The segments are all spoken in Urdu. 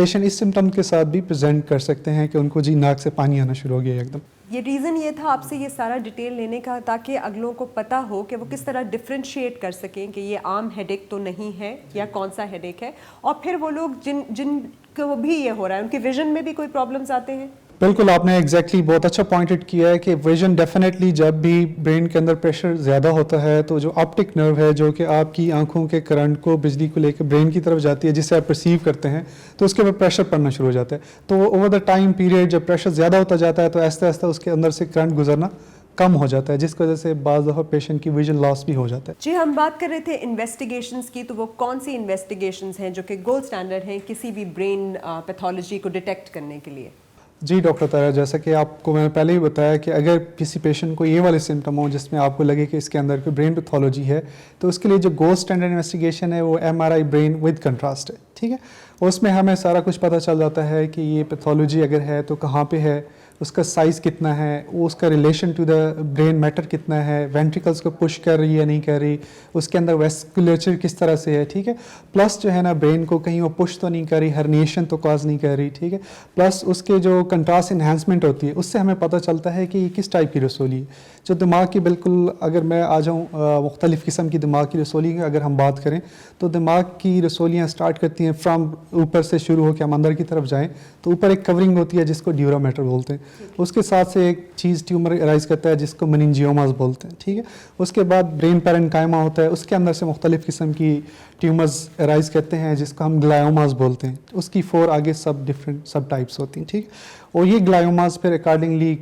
پیشنٹ اس سمٹم کے ساتھ بھی پریزنٹ کر سکتے ہیں کہ ان کو جی ناک سے پانی آنا شروع ہو گیا ایک دم. یہ ریزن یہ تھا آپ سے یہ سارا ڈیٹیل لینے کا تاکہ اگلوں کو پتہ ہو کہ وہ کس طرح ڈفرینشیٹ کر سکیں کہ یہ عام ہیڈ ایک تو نہیں ہے یا کون سا ہیڈ ایک ہے, اور پھر وہ لوگ جن کو بھی یہ ہو رہا ہے ان کی ویژن میں بھی کوئی پرابلمس آتے ہیں. بالکل آپ نے ایگزیکٹلی بہت اچھا پوائنٹڈ کیا ہے کہ ویژن ڈیفینیٹلی جب بھی برین کے اندر پریشر زیادہ ہوتا ہے تو جو آپٹک نرو ہے جو کہ آپ کی آنکھوں کے کرنٹ کو بجلی کو لے کے برین کی طرف جاتی ہے جسے آپ پرسیو کرتے ہیں تو اس کے اوپر پریشر پڑنا شروع ہو جاتا ہے. تو اوور دا ٹائم پیریڈ جب پریشر زیادہ ہوتا جاتا ہے تو آہستہ آہستہ اس کے اندر سے کرنٹ گزرنا کم ہو جاتا ہے جس کی وجہ سے بعض دفعہ پیشنٹ کی ویژن لاس بھی ہو جاتا ہے. جی ہم بات کر رہے تھے انویسٹیگیشنز کی, تو وہ کون سی انویسٹیگیشنز ہیں جو کہ گولڈ اسٹینڈرڈ ہیں کسی بھی برین پیتھولوجی کو ڈیٹیکٹ کرنے کے لیے؟ جی ڈاکٹر طاہرہ, جیسا کہ آپ کو میں نے پہلے ہی بتایا کہ اگر کسی پیشنٹ کو یہ والے سمٹم ہوں جس میں آپ کو لگے کہ اس کے اندر کوئی برین پیتھولوجی ہے تو اس کے لیے جو گولڈ اسٹینڈرڈ انویسٹیگیشن ہے وہ MRI برین ود کنٹراسٹ ہے. ٹھیک ہے, اس میں ہمیں سارا کچھ پتہ چل جاتا ہے کہ یہ پیتھولوجی اگر ہے تو کہاں پہ ہے, اس کا سائز کتنا ہے, وہ اس کا relation to the brain matter کتنا ہے, وینٹریکلس کو پش کر رہی ہے نہیں کر رہی, اس کے اندر ویسکولیچر کس طرح سے ہے. ٹھیک ہے, پلس جو ہے نا برین کو کہیں وہ پش تو نہیں کر رہی, ہرنیشن تو کاز نہیں کر رہی. ٹھیک ہے, پلس اس کے جو کنٹراسٹ انہینسمنٹ ہوتی ہے اس سے ہمیں پتہ چلتا ہے کہ یہ کس ٹائپ کی رسولی ہے. جو دماغ کی بالکل اگر میں آ جاؤں مختلف قسم کی دماغ کی رسولی کی اگر ہم بات کریں تو دماغ کی رسولیاں سٹارٹ کرتی ہیں فرام اوپر سے شروع ہو کے ہم اندر کی طرف جائیں تو اوپر ایک کورنگ ہوتی ہے جس کو ڈیورا میٹر بولتے ہیں, اس کے ساتھ سے ایک چیز ٹیومر ارائز کرتا ہے جس کو مننجیوماز بولتے ہیں. ٹھیک ہے, اس کے بعد برین پیرنکائما ہوتا ہے, اس کے اندر سے مختلف قسم کی ٹیومرز ارائز کرتے ہیں جس کو ہم گلائوماز بولتے ہیں. اس کی 4 آگے ڈفرینٹ سب ٹائپس ہوتی ہیں. ٹھیک, اور یہ گلائوماز پھر اکارڈنگلی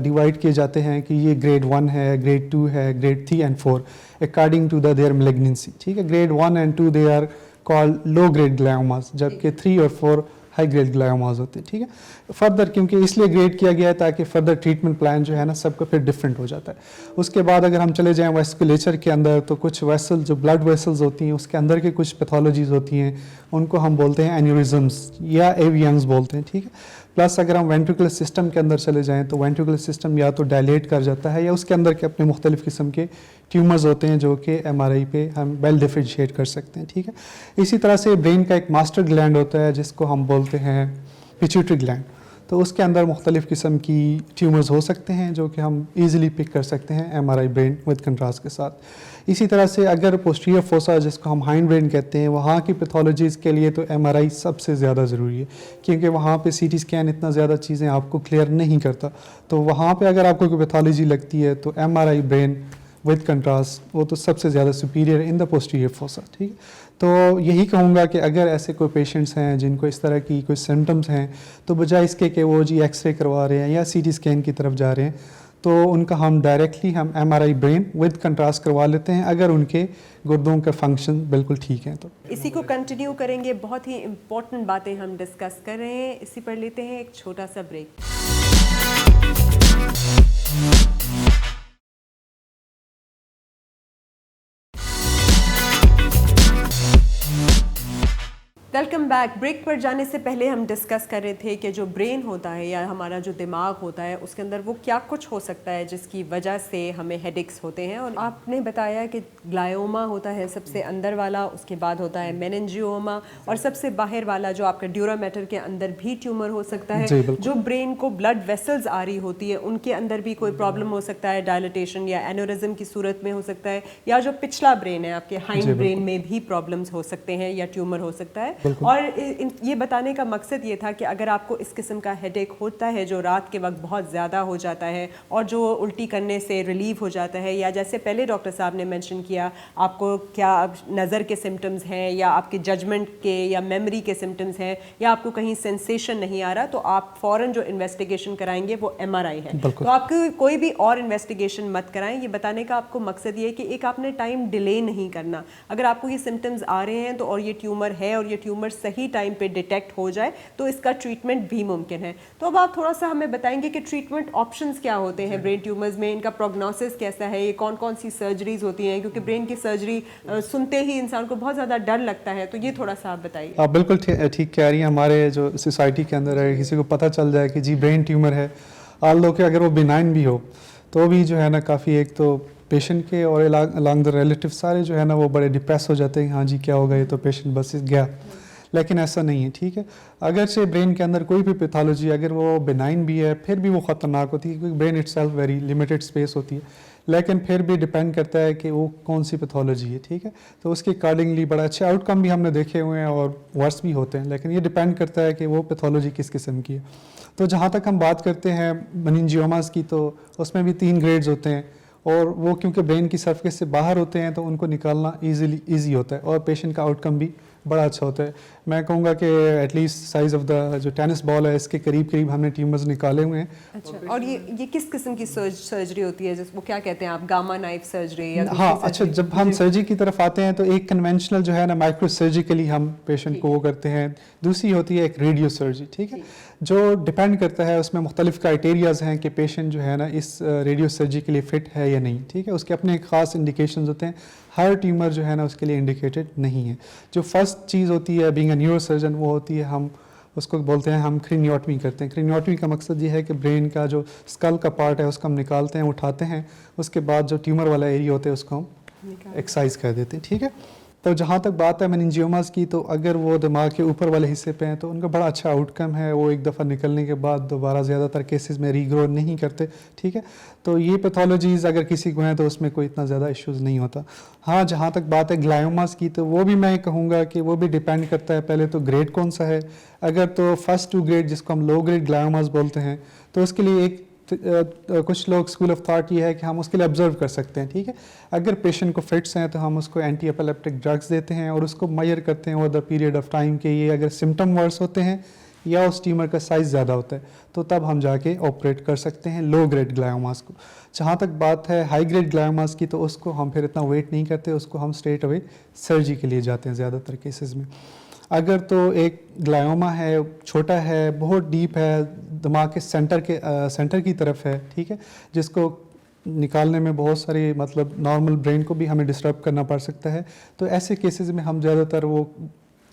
ڈیوائڈ کیے جاتے ہیں کہ یہ گریڈ 1 ہے, گریڈ 2 ہے, grade 3 and 4 according to the their malignancy. ٹھیک ہے, grade 1 and 2 they are called low grade gliomas جبکہ 3 اور 4 ہائی گریڈ گلائوماز ہوتے ہیں. ٹھیک ہے, فردر کیونکہ اس لیے گریڈ کیا گیا ہے تاکہ فردر ٹریٹمنٹ پلان جو ہے نا سب کا پھر ڈفرینٹ ہو جاتا ہے. اس کے بعد اگر ہم چلے جائیں ویسکولیچر کے اندر تو کچھ ویسل جو بلڈ ویسلز ہوتی ہیں اس کے اندر کے کچھ پیتھولوجیز ہوتی ہیں ان کو ہم بولتے ہیں اینیورزمز یا ایویئنز بولتے ہیں. ٹھیک ہے, پلس اگر ہم وینٹریکولر سسٹم کے اندر چلے جائیں تو وینٹریکولر سسٹم یا تو ڈائلیٹ کر جاتا ہے یا اس کے اندر کے اپنے مختلف قسم کے ٹیومرز ہوتے ہیں جو کہ MRI پہ ہم ویل ڈیفرینشیٹ کر سکتے ہیں. ٹھیک ہے, اسی طرح سے برین کا ایک ماسٹر گلینڈ ہوتا ہے جس کو ہم بولتے ہیں پیچوٹری گلینڈ, تو اس کے اندر مختلف قسم کی ٹیومرز ہو سکتے ہیں جو کہ ہم ایزیلی پک کر سکتے ہیں MRI برین ود کنٹراسٹ کے ساتھ. اسی طرح سے اگر پوسٹیریئر فوسا جس کو ہم ہائنڈ برین کہتے ہیں وہاں کی پیتھولوجیز کے لیے تو MRI سب سے زیادہ ضروری ہے کیونکہ وہاں پہ CT اسکین اتنا زیادہ چیزیں آپ کو کلیئر نہیں کرتا. تو وہاں پہ اگر آپ کو کوئی پیتھولوجی لگتی ہے تو MRI برین ود کنٹراسٹ وہ تو سب سے زیادہ سپیریئر ان دا پوسٹیریئر فوسا. ٹھیک ہے, تو یہی کہوں گا کہ اگر ایسے کوئی پیشنٹس ہیں جن کو اس طرح کی کوئی سمٹمس ہیں تو بجائے اس کے کہ وہ جی ایکس رے کروا رہے ہیں یا CT اسکین کی طرف جا رہے ہیں تو ان کا ہم ڈائریکٹلی ہم MRI برین ود کنٹراسٹ کروا لیتے ہیں اگر ان کے گردوں کا فنکشن بالکل ٹھیک ہے. تو اسی کو کنٹینیو کریں گے, بہت ہی امپورٹنٹ باتیں ہم ڈسکس کر رہے ہیں. اسی پر لیتے ہیں ایک چھوٹا سا بریک. Welcome back. بریک پر جانے سے پہلے ہم ڈسکس کر رہے تھے کہ جو برین ہوتا ہے یا ہمارا جو دماغ ہوتا ہے اس کے اندر وہ کیا کچھ ہو سکتا ہے جس کی وجہ سے ہمیں ہیڈ ایکس ہوتے ہیں. اور آپ نے بتایا کہ گلائوما ہوتا ہے سب سے اندر والا, اس کے بعد ہوتا ہے میننجیوما, اور سب سے باہر والا جو آپ کا ڈیورا میٹر کے اندر بھی ٹیومر ہو سکتا ہے. جو برین کو بلڈ ویسلز آ رہی ہوتی ہے ان کے اندر بھی کوئی پرابلم ہو سکتا ہے, ڈائلیٹیشن یا اینورزم کی صورت میں ہو سکتا ہے, یا جو پچھلا برین ہے آپ کے ہائنڈ برین میں بھی پرابلمس ہو سکتے ہیں یا ٹیومر ہو سکتا ہے. اور یہ بتانے کا مقصد یہ تھا کہ اگر آپ کو اس قسم کا ہیڈ ایک ہوتا ہے جو رات کے وقت بہت زیادہ ہو جاتا ہے اور جو الٹی کرنے سے ریلیو ہو جاتا ہے, یا جیسے پہلے ڈاکٹر صاحب نے مینشن کیا آپ کو کیا نظر کے سمٹمز ہیں یا آپ کے ججمنٹ کے یا میموری کے سمٹمز ہیں یا آپ کو کہیں سینسیشن نہیں آ رہا, تو آپ فوراً جو انویسٹیگیشن کرائیں گے وہ MRI ہے. تو آپ کو کوئی بھی اور انویسٹیگیشن مت کرائیں. یہ بتانے کا آپ کو مقصد یہ ہے کہ ایک آپ نے ٹائم ڈیلے نہیں کرنا. اگر آپ کو یہ سمٹمز آ رہے ہیں تو اور یہ ٹیومر ہے اور یہ ٹیومر صحیح ٹائم پہ ڈیٹیکٹ ہو جائے تو اس کا ٹریٹمنٹ بھی ممکن ہے. تو اب آپ تھوڑا سا ہمیں بتائیں گے کہ ٹریٹمنٹ آپشنز کیا ہوتے ہیں برین ٹیومرز میں, ان کا پروگنوسس کیسا ہے, یہ کون کون سی سرجریز ہوتی ہیں, کیونکہ برین کی سرجری سنتے ہی انسان کو بہت زیادہ ڈر لگتا ہے, تو یہ تھوڑا سا آپ بتائیے. آپ بالکل ٹھیک کہہ رہی ہیں. ہمارے جو سوسائٹی کے اندر ہے کسی کو پتہ چل جائے کہ جی برین ٹیومر ہے, آلدو کہ اگر وہ بینائن بھی ہو تو بھی جو ہے نا کافی ایک تو پیشنٹ کے اور الانگ دا ریلیٹیو سارے جو ہے نا وہ بڑے ڈپریس ہو جاتے ہیں, ہاں جی کیا ہوگا یہ تو پیشنٹ بس گیا. لیکن ایسا نہیں ہے, ٹھیک ہے. اگرچہ برین کے اندر کوئی بھی پیتھولوجی اگر وہ بینائن بھی ہے پھر بھی وہ خطرناک ہوتی ہے, کیونکہ brain it self very limited space ہوتی ہے, لیکن پھر بھی ڈپینڈ کرتا ہے کہ وہ کون سی پیتھولوجی ہے, ٹھیک ہے. تو اس کے اکارڈنگلی بڑا اچھے آؤٹ کم بھی ہم نے دیکھے ہوئے ہیں اور ورس بھی ہوتے ہیں, لیکن یہ ڈپینڈ کرتا ہے کہ وہ پیتھولوجی کس قسم کی ہے. تو جہاں تک ہم بات کرتے ہیں مننجیوماز کی, تو اس میں بھی 3 گریڈز ہوتے ہیں, اور وہ کیونکہ برین کی سرفیس سے باہر ہوتے ہیں تو ان کو نکالنا ایزی ہوتا ہے, اور پیشنٹ کا آؤٹ کم بھی بڑا اچھا ہوتا ہے. میں کہوں گا کہ at least size of the جو ٹینس بال ہے اس کے قریب ہم نے ٹیومرز نکالے ہوئے ہیں. اچھا, اور یہ کس قسم کی سرجری ہوتی ہے, وہ کیا کہتے ہیں آپ, گاما نائف سرجری یا ہاں اچھا, جب ہم سرجری کی طرف آتے ہیں تو ایک کنونشنل جو ہے نا مائکرو سرجیکلی ہم پیشنٹ کو وہ کرتے ہیں, دوسری ہوتی ہے ایک ریڈیو سرجری, ٹھیک ہے, جو ڈپینڈ کرتا ہے اس میں مختلف کرائٹیریاز ہیں کہ پیشنٹ جو ہے نا اس ریڈیو سرجری کے لیے فٹ ہے یا نہیں, ٹھیک ہے. اس کے اپنے ایک خاص انڈیکیشنز ہوتے ہیں, ہر ٹیومر جو ہے نا اس کے لیے انڈیکیٹڈ نہیں ہے. جو فرسٹ چیز ہوتی ہے بینگ اے نیورو سرجن, وہ ہوتی ہے ہم اس کو بولتے ہیں ہم کرینیوٹمی کرتے ہیں. کرینیوٹمی کا مقصد یہ ہے کہ برین کا جو اسکل کا پارٹ ہے اس کو ہم نکالتے ہیں, اٹھاتے ہیں, اس کے بعد جو ٹیومر والا ایریا ہوتا ہے اس کو ہم ایکسائز کر دیتے ہیں, ٹھیک ہے. تو جہاں تک بات ہے مننجیوماز کی, تو اگر وہ دماغ کے اوپر والے حصے پہ ہیں تو ان کا بڑا اچھا آؤٹ کم ہے, وہ ایک دفعہ نکلنے کے بعد دوبارہ زیادہ تر کیسز میں ری گرو نہیں کرتے, ٹھیک ہے. تو یہ پیتھولوجیز اگر کسی کو ہیں تو اس میں کوئی اتنا زیادہ ایشوز نہیں ہوتا. ہاں جہاں تک بات ہے گلائوماز کی, تو وہ بھی میں کہوں گا کہ وہ بھی ڈیپینڈ کرتا ہے پہلے تو گریڈ کون سا ہے. اگر تو فرسٹ 2 گریڈ جس کو ہم لو گریڈ گلائوماز بولتے ہیں, تو اس کے لیے ایک کچھ لوگ اسکول آف تھاٹ یہ ہے کہ ہم اس کے لیے آبزرو کر سکتے ہیں, ٹھیک ہے. اگر پیشنٹ کو فٹس ہیں تو ہم اس کو اینٹی ایپیلیپٹک ڈرگس دیتے ہیں اور اس کو میئر کرتے ہیں over the period of time کہ یہ اگر سمٹم ورس ہوتے ہیں یا اس ٹیومر کا سائز زیادہ ہوتا ہے تو تب ہم جا کے آپریٹ کر سکتے ہیں لو گریڈ گلائوماز کو. جہاں تک بات ہے ہائی گریڈ گلائوماز کی, تو اس کو ہم پھر اتنا ویٹ نہیں کرتے, اس کو ہم اسٹریٹ اوے سرجری کے لیے جاتے ہیں زیادہ تر کیسز میں. اگر تو ایک گلائوما ہے, چھوٹا ہے, بہت ڈیپ ہے, دماغ کے سینٹر کی طرف ہے, ٹھیک ہے, جس کو نکالنے میں بہت ساری مطلب نارمل برین کو بھی ہمیں ڈسٹرب کرنا پڑ سکتا ہے, تو ایسے کیسز میں ہم زیادہ تر وہ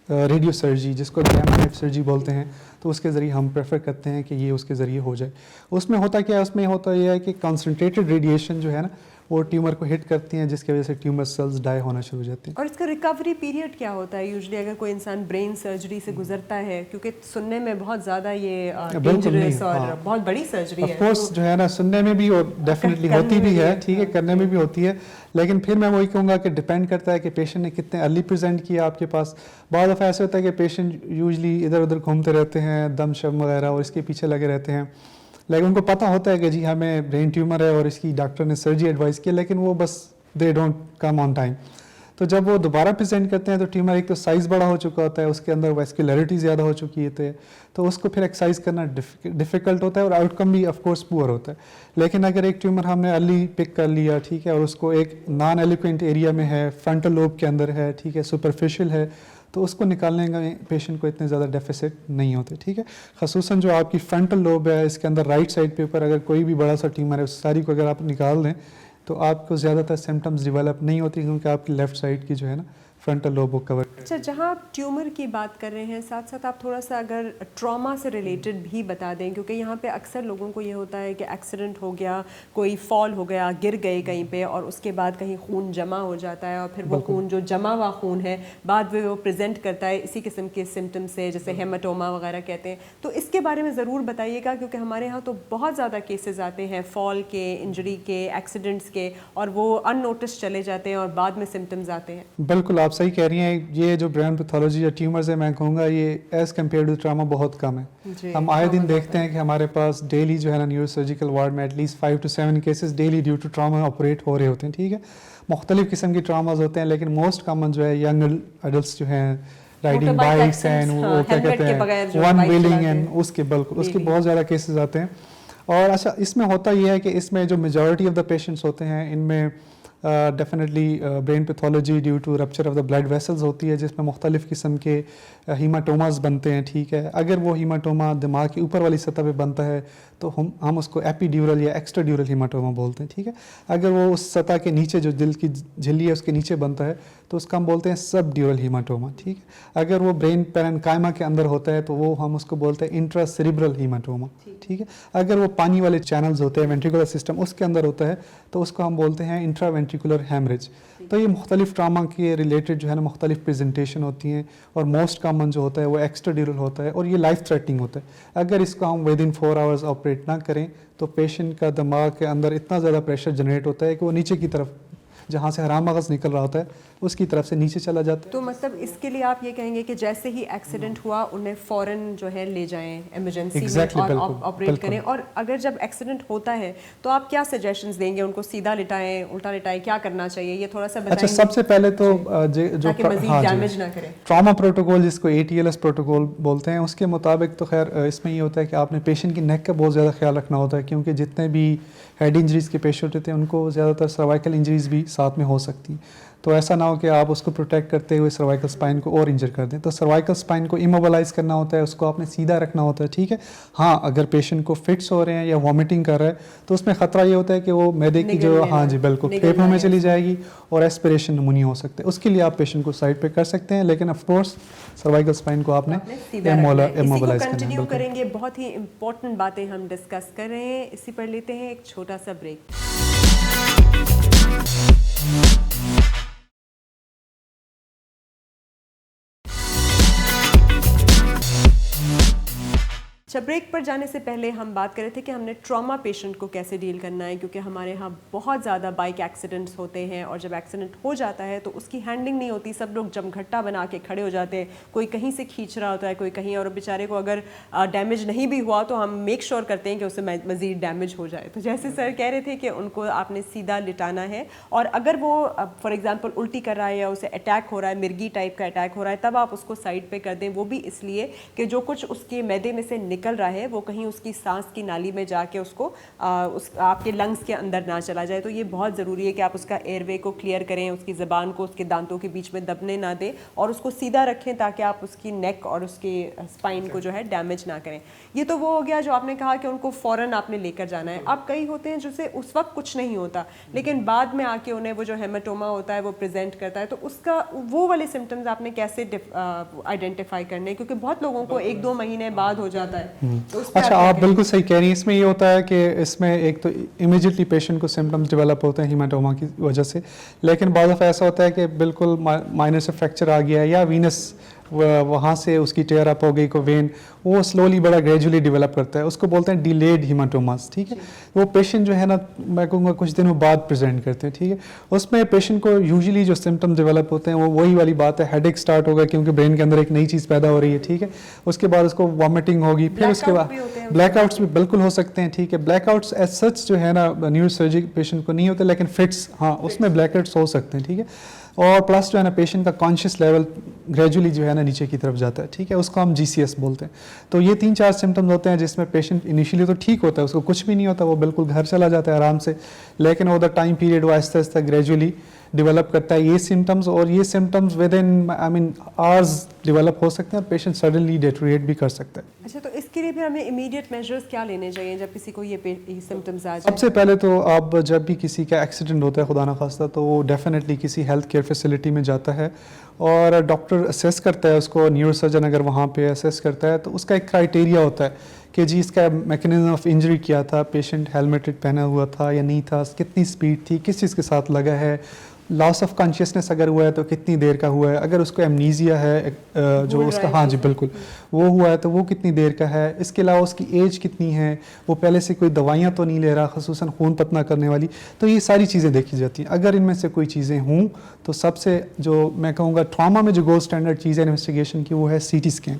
ریڈیو سرجری جس کو گیما نائف سرجری بولتے ہیں, تو اس کے ذریعے ہم پریفر کرتے ہیں کہ یہ اس کے ذریعے ہو جائے. اس میں ہوتا کیا ہے, اس میں ہوتا یہ ہے کہ کنسنٹریٹڈ ریڈیشن جو ہے نا وہ ٹیومر کو ہٹ کرتی ہیں, جس کی وجہ سے ٹیومر سیلز ڈائی ہونا شروع ہو جاتے ہیں. اور اس کا ریکوری پیریڈ کیا ہوتا ہے یوزلی اگر کوئی انسان برین سرجری سے گزرتا ہے, کیونکہ سننے میں بہت زیادہ یہ ڈینجرس اور بہت بڑی سرجری ہے. آف کورس جو ہے نا سننے میں بھی اور ڈیفینیٹلی ہوتی بھی ہے, ٹھیک ہے, کرنے میں بھی ہوتی ہے, لیکن پھر میں وہی کہوں گا کہ ڈپینڈ کرتا ہے کہ پیشنٹ نے کتنے ارلی پریزنٹ کیا آپ کے پاس. بعض دفعہ ایسا ہوتا ہے کہ پیشنٹ یوزلی ادھر ادھر گھومتے رہتے ہیں, دم شم وغیرہ اور اس کے پیچھے لگے رہتے ہیں, لیکن ان کو پتہ ہوتا ہے کہ جی ہمیں برین ٹیومر ہے اور اس کی ڈاکٹر نے سرجری ایڈوائز کیا, لیکن وہ بس they don't come on time. تو جب وہ دوبارہ پریزنٹ کرتے ہیں تو ٹیومر ایک تو سائز بڑا ہو چکا ہوتا ہے, اس کے اندر ویسکولیرٹی زیادہ ہو چکی ہوتی ہے, تو اس کو پھر ایکسرسائز کرنا ڈیفیکلٹ ہوتا ہے اور آؤٹ کم بھی آف کورس پور ہوتا ہے. لیکن اگر ایک ٹیومر ہم نے ارلی پک کر لیا, ٹھیک ہے, اور اس کو ایک نان ایلیکوینٹ ایریا میں ہے, فرنٹل لوب کے اندر ہے, ٹھیک ہے, سپرفیشل ہے, تو اس کو نکالنے کا پیشنٹ کو اتنے زیادہ ڈیفیسٹ نہیں ہوتے, ٹھیک ہے. خصوصاً جو آپ کی فرنٹل لوب ہے اس کے اندر رائٹ سائڈ پہ اوپر اگر کوئی بھی بڑا سا ٹیومر ہے اس ساری کو اگر آپ نکال دیں تو آپ کو زیادہ تر سمٹمز ڈیولپ نہیں ہوتی, کیونکہ آپ کی لیفٹ سائڈ کی جو ہے نا فرنٹل لوب کو کور. اچھا, جہاں آپ ٹیومر کی بات کر رہے ہیں ساتھ ساتھ آپ تھوڑا سا اگر ٹراما سے ریلیٹڈ بھی بتا دیں, کیونکہ یہاں پہ اکثر لوگوں کو یہ ہوتا ہے کہ ایکسیڈنٹ ہو گیا, کوئی فال ہو گیا, گر گئے کہیں پہ, اور اس کے بعد کہیں خون جمع ہو جاتا ہے, اور پھر وہ خون جو جمع ہوا خون ہے بعد میں وہ پریزنٹ کرتا ہے اسی قسم کے سمٹم سے, جیسے ہیماٹوما وغیرہ کہتے ہیں. تو اس کے بارے میں ضرور بتائیے گا, کیونکہ ہمارے یہاں تو بہت زیادہ کیسز آتے ہیں فال کے, انجری کے, ایکسیڈنٹس کے, اور وہ ان نوٹس چلے جاتے ہیں اور بعد میں سمٹمز آتے ہیں. بالکل آپ صحیح کہہ رہی ہیں. یہ جو برین پیتھولوجی یا ٹیومرز ہے میں کہوں گا یہ ایز کمپیئر ٹو ٹراما بہت کم ہے. ہم آئے دن دیکھتے ہیں کہ ہمارے پاس ڈیلی جو ہے نا نیورو سرجیکل وارڈ میں at least 5 to 7 cases daily due to trauma operate ہو رہے ہوتے ہیں, ٹھیک ہے. مختلف قسم کی ٹراماز ہوتے ہیں, لیکن موسٹ کامن جو ہے ینگ ایڈلٹس جو ہیں, رائڈنگ بائکس اینڈ وہ کیا کہتے ہیں ون ویلنگ اینڈ اس کے بالکل اس کے بہت زیادہ کیسز آتے ہیں. اور اچھا اس میں ہوتا یہ ہے کہ اس میں جو میجورٹی آف دا پیشنٹس ہوتے ہیں ان میں definitely brain pathology due to rupture of the blood vessels ہوتی ہے, جس میں مختلف قسم کے ہیماٹوماز بنتے ہیں, ٹھیک ہے. اگر وہ ہیماٹوما دماغ کی اوپر والی سطح پہ بنتا ہے تو ہم اس کو ایپی ڈیورل یا ایکسٹرا ڈیورل ہیماٹوما بولتے ہیں, ٹھیک ہے. اگر وہ اس سطح کے نیچے جو دل کی جھلی ہے اس کے نیچے بنتا ہے تو اس کا ہم بولتے ہیں سب ڈیورل ہیماٹوما, ٹھیک ہے. اگر وہ برین پیرنکائما کے اندر ہوتا ہے تو وہ ہم اس کو بولتے ہیں انٹرا سیریبرل ہیماٹوما, ٹھیک ہے. اگر وہ پانی والے چینلز ہوتے ہیں وینٹریکولر سسٹم اس کے اندر ہوتا ہے تو اس کو ہم بولتے ہیں انٹرا وینٹریکولر ہیمریج. تو یہ مختلف ٹراما کے ریلیٹڈ جو ہے نا مختلف پریزنٹیشن ہوتی ہیں, اور موسٹ کامن جو ہوتا ہے وہ ایکسٹرا ڈیورل ہوتا ہے, اور یہ لائف تھریٹنگ ہوتا ہے. اگر اس کو ہم ود ان 4 hours آپریٹ نہ کریں تو پیشنٹ کا دماغ کے اندر اتنا زیادہ پریشر جنریٹ ہوتا ہے کہ وہ نیچے کی طرف, جہاں سے حرام مغز نکل رہا ہوتا ہے اس کی طرف سے نیچے چلا جاتا ہے. تو مطلب اس کے لیے آپ یہ کہیں گے کہ جیسے ہی ایکسیڈنٹ ہوا انہیں فوراً جو ہے لے جائیں ایمرجنسی میں اور آپریٹ کریں, اور اگر جب ایکسیڈنٹ ہوتا ہے تو آپ کیا سجیشنز دیں گے ان کو؟ سیدھا لٹائیں, الٹا لٹائیں, کیا کرنا چاہیے یہ تھوڑا سا بتائیں. اچھا, سب سے پہلے تو جو ڈیمیج نہ کریں, ٹراما پروٹوکول جس کو ATLS پروٹوکول بولتے ہیں, اس کے مطابق تو خیر اس میں یہ ہوتا ہے کہ آپ نے پیشنٹ کی نیک کا بہت زیادہ خیال رکھنا ہوتا ہے, کیونکہ جتنے بھی ہیڈ انجریز کے پیشنٹ ہوتے ہیں ان کو زیادہ تر سروائکل انجریز بھی ساتھ میں ہو سکتی ہیں. تو ایسا نہ ہو کہ آپ اس کو پروٹیکٹ کرتے ہوئے سروائکل سپائن کو اور انجر کر دیں. تو سروائکل سپائن کو ایموبلائز کرنا ہوتا ہے, اس کو آپ نے سیدھا رکھنا ہوتا ہے, ٹھیک ہے. ہاں, اگر پیشنٹ کو فٹس ہو رہے ہیں یا وامٹنگ کر رہا ہے تو اس میں خطرہ یہ ہوتا ہے کہ وہ معدے کی جو ہاں جی بالکل پھیپھڑوں میں چلی جائے گی اور ایسپریشن نمونیا ہو سکتا ہے. اس کے لیے آپ پیشنٹ کو سائڈ پہ کر سکتے ہیں, لیکن آف کورس سروائکل سپائن کو آپ نے ایموبلائز کنٹینیو کریں گے. بہت ہی امپورٹنٹ باتیں ہم ڈسکس کر رہے ہیں. اسی پر لیتے ہیں ایک چھوٹا سا بریک. اچھا, بریک پر جانے سے پہلے ہم بات کر رہے تھے کہ ہم نے ٹراما پیشنٹ کو کیسے ڈیل کرنا ہے, کیونکہ ہمارے ہاں بہت زیادہ بائک ایکسیڈنٹس ہوتے ہیں, اور جب ایکسیڈنٹ ہو جاتا ہے تو اس کی ہینڈلنگ نہیں ہوتی. سب لوگ جمگھٹا بنا کے کھڑے ہو جاتے ہیں, کوئی کہیں سے کھینچ رہا ہوتا ہے, کوئی کہیں, اور بیچارے کو اگر ڈیمیج نہیں بھی ہوا تو ہم میک شور کرتے ہیں کہ اسے مزید ڈیمیج ہو جائے. تو جیسے سر کہہ رہے تھے کہ ان کو آپ نے سیدھا لٹانا ہے, اور اگر وہ فار ایگزامپل الٹی کر رہا ہے یا اسے اٹیک ہو رہا ہے, مرگی ٹائپ کا اٹیک ہو رہا ہے, تب آپ اس کو سائڈ پہ کر دیں. وہ بھی اس لیے کہ جو کچھ اس کے معدے میں سے نکل رہا ہے وہ کہیں اس کی سانس کی نالی میں جا کے اس کو آپ کے لنگس کے اندر نہ چلا جائے. تو یہ بہت ضروری ہے کہ آپ اس کا ایئر وے کو کلیئر کریں, اس کی زبان کو اس کے دانتوں کے بیچ میں دبنے نہ دیں, اور اس کو سیدھا رکھیں تاکہ آپ اس کی نیک اور اس کے اسپائن کو جو ہے ڈیمیج نہ کریں. یہ تو وہ ہو گیا جو آپ نے کہا کہ ان کو فوراً آپ نے لے کر جانا ہے. اب کئی ہوتے ہیں جسے اس وقت کچھ نہیں ہوتا, لیکن بعد میں آ کے انہیں وہ جو ہیماٹوما ہوتا ہے وہ پریزنٹ کرتا ہے. تو اس کا وہ والے سمٹمز آپ نے کیسے آئیڈینٹیفائی کرنے, کیونکہ بہت لوگوں کو 1-2 مہینے بعد ہو جاتا ہے. اچھا, آپ بالکل صحیح کہہ رہی ہیں. اس میں یہ ہوتا ہے کہ اس میں ایک تو امیجیٹلی پیشنٹ کو سمٹمز ڈیولپ ہوتے ہیں ہیماٹوما کی وجہ سے, لیکن بعض دفعہ ایسا ہوتا ہے کہ بالکل مائنر سے فریکچر آ گیا ہے, یا وینس وہاں سے اس کی ٹیئر اپ ہو گئی کو وین, وہ سلولی بڑا گریجولی ڈیولپ کرتا ہے. اس کو بولتے ہیں ڈیلیڈ ہیماٹوماس, ٹھیک ہے. وہ پیشنٹ جو ہے نا میں کہوں گا کچھ دنوں بعد پریزنٹ کرتے ہیں, ٹھیک ہے. اس میں پیشنٹ کو یوزلی جو سمٹمز ڈیولپ ہوتے ہیں وہ وہی والی بات ہے, ہیڈ ایک اسٹارٹ ہوگا کیونکہ برین کے اندر ایک نئی چیز پیدا ہو رہی ہے, ٹھیک ہے. اس کے بعد اس کو وامٹنگ ہوگی, پھر اس کے بعد بلیک آؤٹس بھی بالکل ہو سکتے ہیں, ٹھیک ہے. بلیک آؤٹس ایز سچ جو ہے نا نیورو سرجری پیشنٹ کو نہیں ہوتے, لیکن فٹس ہاں اس میں بلیک آؤٹس ہو سکتے ہیں, ٹھیک ہے. اور پلس جو ہے نا پیشنٹ کا کانشیس لیول گریجولی جو ہے نا نیچے کی طرف جاتا ہے, ٹھیک ہے. اس کو ہم GCS بولتے ہیں. تو یہ 3-4 سمٹمز ہوتے ہیں جس میں پیشنٹ انیشیلی تو ٹھیک ہوتا ہے, اس کو کچھ بھی نہیں ہوتا, وہ بالکل گھر چلا جاتا ہے آرام سے, لیکن اوور دا ٹائم پیریڈ وہ آہستہ آہستہ گریجولی ڈیولپ کرتا ہے یہ سمٹمز, اور یہ symptoms within hours develop ہو سکتے ہیں, اور پیشنٹ سڈنلی ڈیٹوریٹ بھی کر سکتا ہے. اچھا, تو اس کے لیے پھر ہمیں امیڈیٹ میجرز کیا لینے چاہیے جب کسی کو یہ سمٹمز آ جائیں؟ سب سے پہلے تو آپ جب بھی کسی کا ایکسیڈنٹ ہوتا ہے خدا نخواستہ, تو وہ ڈیفینیٹلی کسی ہیلتھ کیئر فیسلٹی میں جاتا ہے, اور ڈاکٹر اسیس کرتا ہے اس کو, نیورو سرجن اگر وہاں پہ اسیس کرتا ہے تو اس کا ایک کرائٹیریا ہوتا ہے کہ جی اس کا میکینزم آف انجری کیا تھا, پیشنٹ ہیلمیٹ پہنا ہوا تھا یا نہیں تھا, کتنی اسپیڈ تھی, کس چیز کے ساتھ لگا ہے, لاس آف کانشیسنیس اگر ہوا ہے تو کتنی دیر کا ہوا ہے, اگر اس کو ایمنیزیا ہے جو اس کا ہاں جی بالکل وہ ہوا ہے تو وہ کتنی دیر کا ہے, اس کے علاوہ اس کی ایج کتنی ہے, وہ پہلے سے کوئی دوائیاں تو نہیں لے رہا, خصوصاً خون پتلا کرنے والی. تو یہ ساری چیزیں دیکھی جاتی ہیں. اگر ان میں سے کوئی چیزیں ہوں تو سب سے جو میں کہوں گا ٹراما میں جو گولڈ اسٹینڈرڈ چیز ہے انویسٹیگیشن کی وہ ہے CT اسکین.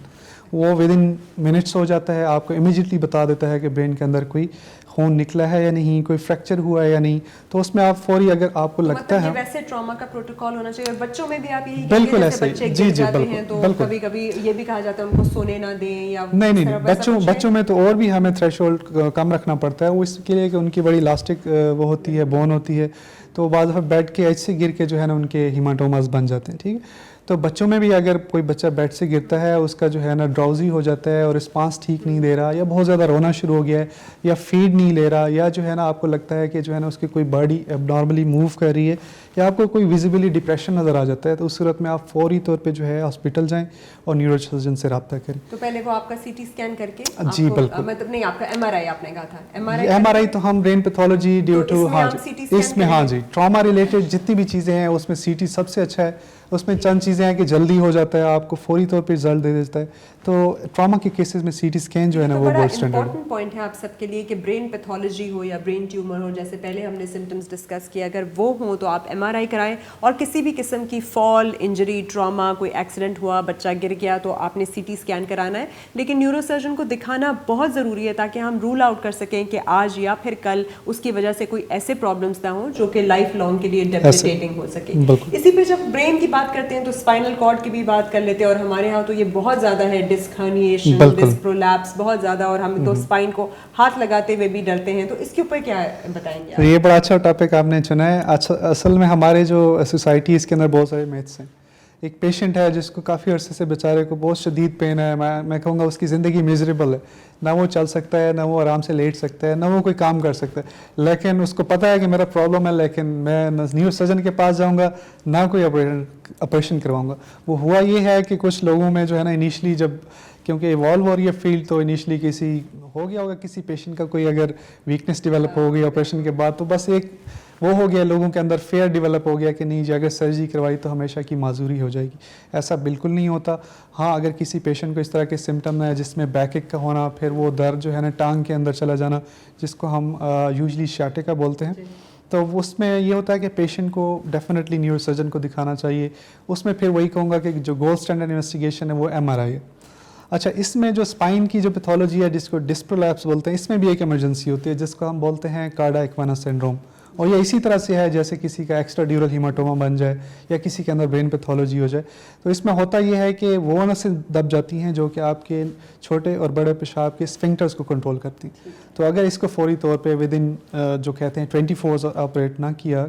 وہ ود ان منٹس ہو جاتا ہے, آپ کو امیجیٹلی بتا دیتا ہے کہ برین کے اندر کوئی خون نکلا ہے یا نہیں, کوئی فریکچر ہوا ہے یا نہیں. تو اس میں آپ فوری اگر آپ کو لگتا ہے ویسے ٹراما کا پروٹوکول ہونا چاہیے, اور بچوں میں بھی آپ یہی بالکل ایسے جی جی بالکل, کبھی کبھی یہ بھی کہا جاتا ہے ان کو سونے نہ دیں یا نہیں, بچوں میں تو اور بھی ہمیں تھریش ہولڈ کم رکھنا پڑتا ہے. وہ اس کے لیے کہ ان کی بڑی الاسٹک وہ ہوتی ہے, بون ہوتی ہے, تو بعض دفعہ بیڈ کے ایج سے گر کے جو ہے نا ان کے ہیماٹوماز بن جاتے ہیں, ٹھیک ہے. تو بچوں میں بھی اگر کوئی بچہ بیڈ سے گرتا ہے, اس کا جو ہے نا ڈراؤزی ہو جاتا ہے اور رسپانس ٹھیک نہیں دے رہا, یا بہت زیادہ رونا شروع ہو گیا ہے, یا فیڈ نہیں لے رہا, یا جو ہے نا آپ کو لگتا ہے کہ جو ہے نا اس کی کوئی باڈی اب نارملی موو کر رہی ہے, یا آپ کو کوئی ویزیبلی ڈپریشن نظر آ جاتا ہے تو اس صورت میں آپ فوری طور پہ جو ہے ہاسپٹل جائیں اور نیورو سرجن سے رابطہ کریں. تو پہلے وہ آپ کا سی ٹی اسکین کر کے جی بالکل, مطلب نہیں آپ کا ایم آر آئی آپ نے کہا تھا, ایم آر آئی تو ہم برین پیتھولوجی ڈیو ٹو ہاں جی اس میں ہاں جی ٹراما ریلیٹڈ جتنی بھی چیزیں ہیں اس میں سی ٹی سب سے اچھا ہے. اس میں چند چیزیں ہیں کہ جلدی ہو جاتا ہے, آپ کو فوری طور پہ رزلٹ دے دیتا ہے. تو ٹراما کے کیسز میں سی ٹی اسکین جو ہے نا وہ گولڈ اسٹینڈرڈ ہے. امپورٹنٹ پوائنٹ ہے آپ سب کے لیے کہ برین پیتھولوجی ہو یا برین ٹیومر ہو, جیسے پہلے ہم نے سمٹمز ڈسکس کیا, اگر وہ ہوں تو آپ ایم آر آئی کرائیں. اور کسی بھی قسم کی فال, انجری, ٹراما, کوئی ایکسیڈنٹ ہوا, بچہ گر گیا تو آپ نے سی ٹی اسکین کرانا ہے. لیکن نیورو سرجن کو دکھانا بہت ضروری ہے تاکہ ہم رول آؤٹ کر سکیں کہ آج یا پھر کل اس کی وجہ سے کوئی ایسے پرابلمس نہ ہوں جو کہ لائف لانگ کے لیے ڈیبلیٹیٹنگ ہو سکے. اسی پہ جب برین کی بات کرتے ہیں تو اسپائنل کارڈ کی بھی بات کر لیتے ہیں, اور ہمارے ہاں تو یہ بہت زیادہ ہے, ڈسک ہرنیشن, ڈسک پرولیپس بہت زیادہ, اور ہم تو اسپائن کو ہاتھ لگاتے ہوئے بھی ڈرتے ہیں. تو اس کے اوپر کیا بتائیں گے؟ یہ بڑا اچھا ٹاپک آپ نے چنا ہے. اصل میں ہمارے جو سوسائٹی اس کے اندر بہت سارے میتھس ہیں. ایک پیشنٹ ہے جس کو کافی عرصے سے بیچارے کو بہت شدید پین ہے, میں کہوں گا اس کی زندگی میزریبل ہے, نہ وہ چل سکتا ہے, نہ وہ آرام سے لیٹ سکتا ہے, نہ وہ کوئی کام کر سکتا ہے, لیکن اس کو پتہ ہے کہ میرا پرابلم ہے, لیکن میں نہ نیورو سرجن کے پاس جاؤں گا نہ کوئی آپریشن کرواؤں گا. وہ ہوا یہ ہے کہ کچھ لوگوں میں جو ہے نا انیشلی جب کیونکہ ایوالو ہو رہی ہے فیلڈ, تو انیشلی کسی ہو گیا ہوگا کسی پیشنٹ کا کوئی اگر ویکنیس ڈیولپ ہو گئی آپریشن کے بعد, تو بس ایک وہ ہو گیا لوگوں کے اندر فیئر ڈیولپ ہو گیا کہ نہیں جی اگر سرجری کروائی تو ہمیشہ کی معذوری ہو جائے گی. ایسا بالکل نہیں ہوتا. ہاں اگر کسی پیشنٹ کو اس طرح کے سمٹم ہے جس میں بیک ایک کا ہونا, پھر وہ درد جو ہے نا ٹانگ کے اندر چلا جانا جس کو ہم یوزلی شاٹیکا بولتے ہیں, تو اس میں یہ ہوتا ہے کہ پیشنٹ کو ڈیفینیٹلی نیورو سرجن کو دکھانا چاہیے. اس میں پھر وہی کہوں گا کہ جو گولڈ اسٹینڈرڈ انویسٹیگیشن ہے وہ ایم آر آئی ہے. اچھا, اس میں جو اسپائن کی جو پیتھولوجی ہے جس کو ڈسک پرولیپس بولتے ہیں, اس میں بھی ایک ایمرجنسی ہوتی ہے جس کو ہم بولتے ہیں کارڈیاک وینس سنڈروم. اور یہ اسی طرح سے ہے جیسے کسی کا ایکسٹرا ڈیورل ہیماٹوما بن جائے یا کسی کے اندر برین پیتھولوجی ہو جائے. تو اس میں ہوتا یہ ہے کہ وہ نسیں دب جاتی ہیں جو کہ آپ کے چھوٹے اور بڑے پیشاب کے اسفنکٹرز کو کنٹرول کرتی ہیں. تو اگر اس کو فوری طور پہ ود ان جو کہتے ہیں 24 hours آپریٹ نہ کیا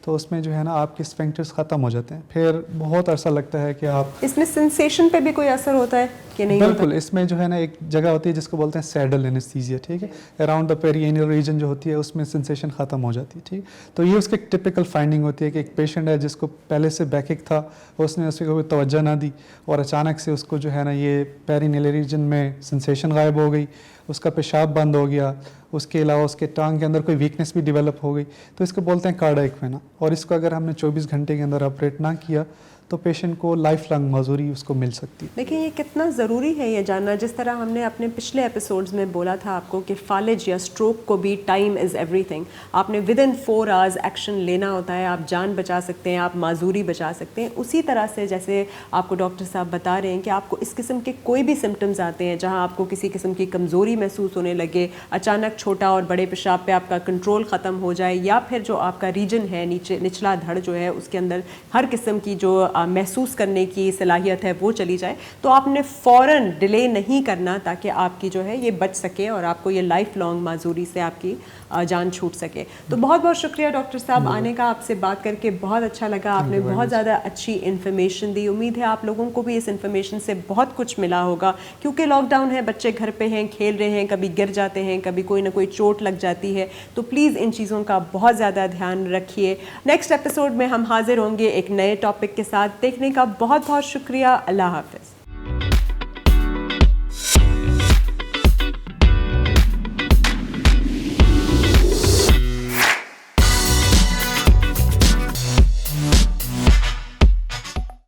تو اس میں جو ہے نا آپ کے اسفنکٹرز ختم ہو جاتے ہیں, پھر بہت عرصہ لگتا ہے کہ آپ. اس میں سینسیشن پہ بھی کوئی اثر ہوتا ہے کہ نہیں؟ بالکل, اس میں جو ہے نا ایک جگہ ہوتی ہے جس کو بولتے ہیں سیڈل اینستھیزیا, ٹھیک ہے, اراؤنڈ دا پیرینیل ریجن جو ہوتی ہے اس میں سینسیشن ختم ہو جاتی ہے, ٹھیک. تو یہ اس کی ایک ٹپیکل فائنڈنگ ہوتی ہے کہ ایک پیشنٹ ہے جس کو پہلے سے بیک ایک تھا, اس نے اس پہ کوئی توجہ نہ دی اور اچانک سے اس کو جو ہے نا یہ پیرینیل ریجن میں سینسیشن غائب ہو گئی, اس کا پیشاب بند ہو گیا, اس کے علاوہ اس کے ٹانگ کے اندر کوئی ویکنیس بھی ڈیولپ ہو گئی, تو اس کو بولتے ہیں کارڈیاک وینا. اور اس کو اگر ہم نے 24 گھنٹے کے اندر آپریٹ نہ کیا تو پیشنٹ کو لائف لانگ معذوری اس کو مل سکتی ہے. دیکھیں یہ کتنا ضروری ہے یہ جاننا, جس طرح ہم نے اپنے پچھلے ایپیسوڈز میں بولا تھا آپ کو کہ فالج یا اسٹروک کو بھی ٹائم از ایوری تھنگ. آپ نے ود ان 4 hours ایکشن لینا ہوتا ہے, آپ جان بچا سکتے ہیں, آپ معذوری بچا سکتے ہیں. اسی طرح سے جیسے آپ کو ڈاکٹر صاحب بتا رہے ہیں کہ آپ کو اس قسم کے کوئی بھی سمٹمز آتے ہیں جہاں آپ کو کسی قسم کی کمزوری محسوس ہونے لگے, اچانک چھوٹا اور بڑے پیشاب پہ آپ کا کنٹرول ختم ہو جائے, یا پھر جو آپ کا ریجن ہے نچلا دھڑ جو ہے اس کے اندر ہر قسم کی جو محسوس کرنے کی صلاحیت ہے وہ چلی جائے, تو آپ نے فوراً ڈیلے نہیں کرنا تاکہ آپ کی جو ہے یہ بچ سکے اور آپ کو یہ لائف لانگ معذوری سے آپ کی جان چھوٹ سکے. تو بہت بہت شکریہ ڈاکٹر صاحب آنے کا, آپ سے بات کر کے بہت اچھا لگا, آپ نے بہت زیادہ اچھی انفارمیشن دی. امید ہے آپ لوگوں کو بھی اس انفارمیشن سے بہت کچھ ملا ہوگا, کیونکہ لاک ڈاؤن ہے, بچے گھر پہ ہیں, کھیل رہے ہیں, کبھی گر جاتے ہیں, کبھی کوئی نہ کوئی چوٹ لگ جاتی ہے. تو پلیز ان چیزوں کا بہت زیادہ دھیان رکھیے. نیکسٹ ایپیسوڈ میں ہم حاضر ہوں گے ایک نئے ٹاپک کے ساتھ. دیکھنے کا بہت بہت شکریہ. اللہ حافظ.